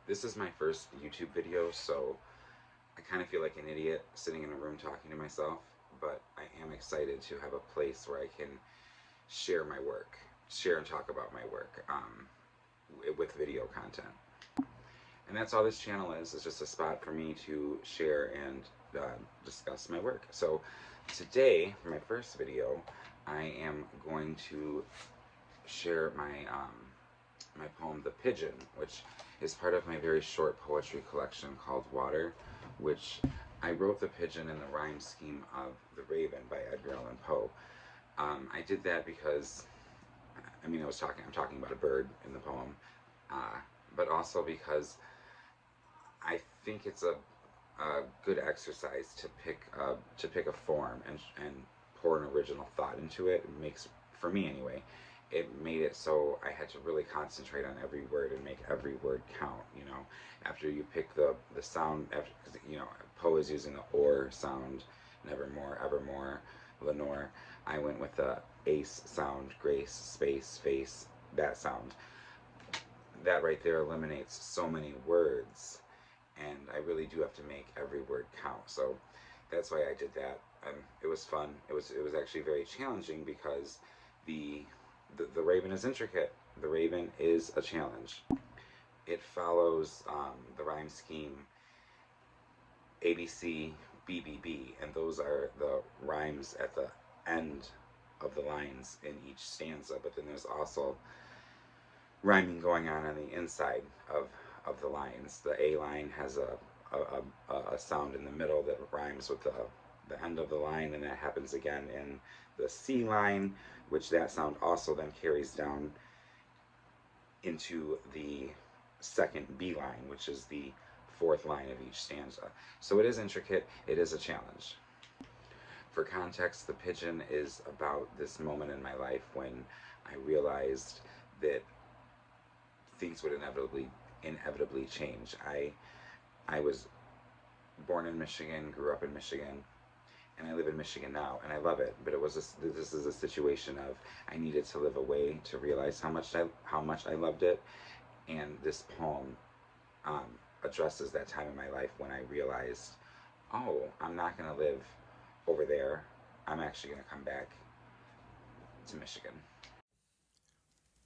This is my first YouTube video, so I kind of feel like an idiot sitting in a room talking to myself, but I am excited to have a place where I can share my work, share and talk about my work with video content. And that's all this channel is. It's just a spot for me to share and discuss my work. So today, for my first video, I am going to share my poem, The Pigeon, which is part of my very short poetry collection called Water, which I wrote The Pigeon in the rhyme scheme of The Raven by Edgar Allan Poe. I did that because, I'm talking about a bird in the poem, but also because I think it's a good exercise to pick a form and pour an original thought into it. It makes, for me anyway, it made it so I had to really concentrate on every word and make every word count. After you pick the sound, after, because Poe is using the or sound, nevermore, evermore, Lenore. I went with the ace sound, grace, space, face, that sound. That right there eliminates so many words, and I really do have to make every word count. So that's why I did that. It was fun. It was actually very challenging because the the Raven is intricate. The Raven is a challenge. It follows the rhyme scheme ABC BBB, and those are the rhymes at the end of the lines in each stanza. But then there's also rhyming going on the inside of the lines. The A line has a sound in the middle that rhymes with the end of the line, and that happens again in the C line, which that sound also then carries down into the second B line, which is the fourth line of each stanza. So it is intricate, it is a challenge. For context, The Pigeon is about this moment in my life when I realized that things would inevitably change. I was born in Michigan, grew up in Michigan, and I live in Michigan now, and I love it. But this is a situation of I needed to live away to realize how much I loved it, and this poem um, addresses that time in my life when I realized, oh, I'm not going to live over there. I'm actually going to come back to Michigan.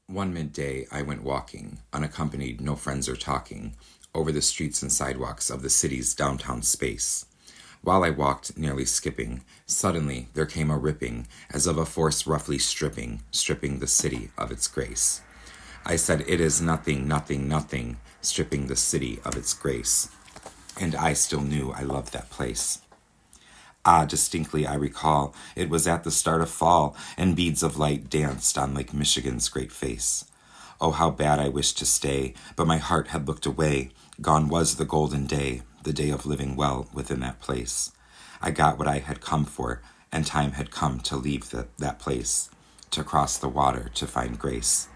One midday, I went walking, unaccompanied, no friends or talking, over the streets and sidewalks of the city's downtown space. While I walked, nearly skipping, suddenly there came a ripping, as of a force roughly stripping the city of its grace. I said, it is nothing, nothing, nothing, stripping the city of its grace. And I still knew I loved that place. Ah, distinctly I recall, it was at the start of fall, and beads of light danced on Lake Michigan's great face. Oh, how bad I wished to stay, but my heart had looked away. Gone was the golden day, the day of living well within that place. I got what I had come for, and time had come to leave that place, to cross the water to find grace.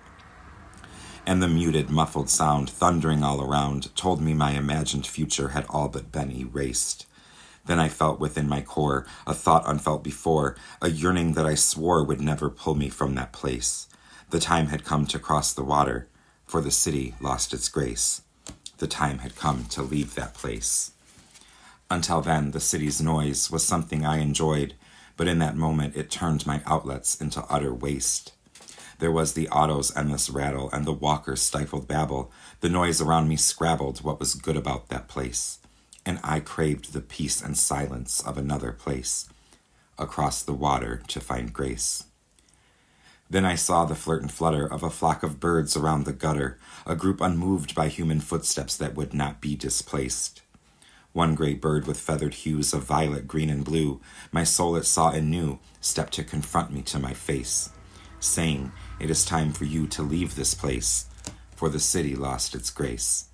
And the muted, muffled sound, thundering all around, told me my imagined future had all but been erased. Then I felt within my core a thought unfelt before, a yearning that I swore would never pull me from that place. The time had come to cross the water, for the city lost its grace. The time had come to leave that place. Until then, the city's noise was something I enjoyed, but in that moment it turned my outlets into utter waste. There was the auto's endless rattle and the walker's stifled babble. The noise around me scrabbled what was good about that place. And I craved the peace and silence of another place, across the water to find grace. Then I saw the flirt and flutter of a flock of birds around the gutter, a group unmoved by human footsteps that would not be displaced. One great bird with feathered hues of violet, green, and blue, my soul it saw and knew, stepped to confront me to my face, saying, it is time for you to leave this place, for the city lost its grace.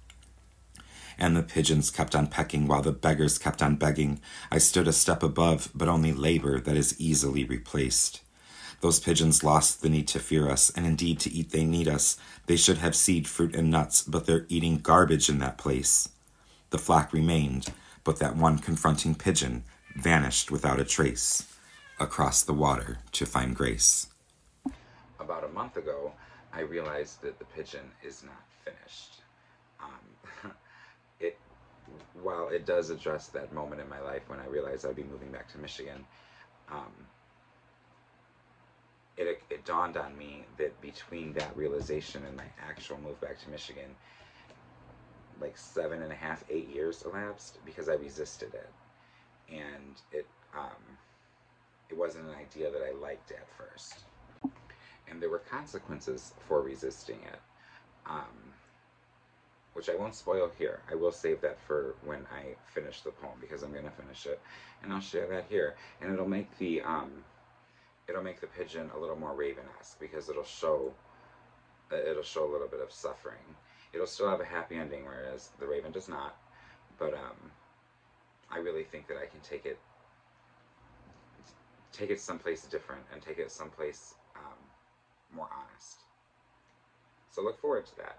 And the pigeons kept on pecking while the beggars kept on begging. I stood a step above, but only labor that is easily replaced. Those pigeons lost the need to fear us, and indeed to eat they need us. They should have seed, fruit, and nuts, but they're eating garbage in that place. The flock remained, but that one confronting pigeon vanished without a trace, across the water to find grace. About a month ago, I realized that The Pigeon is not finished. Um, it while it does address that moment in my life when I realized I'd be moving back to Michigan, um, it dawned on me that between that realization and my actual move back to Michigan, like 7.5, 8 years elapsed because I resisted it, and it wasn't an idea that I liked at first, and there were consequences for resisting it. Um, which I won't spoil here. I will save that for when I finish the poem because I'm gonna finish it, and I'll share that here. And it'll make the pigeon a little more Raven-esque because it'll show a little bit of suffering. It'll still have a happy ending, whereas the Raven does not. But I really think that I can take it someplace different and take it someplace more honest. So look forward to that.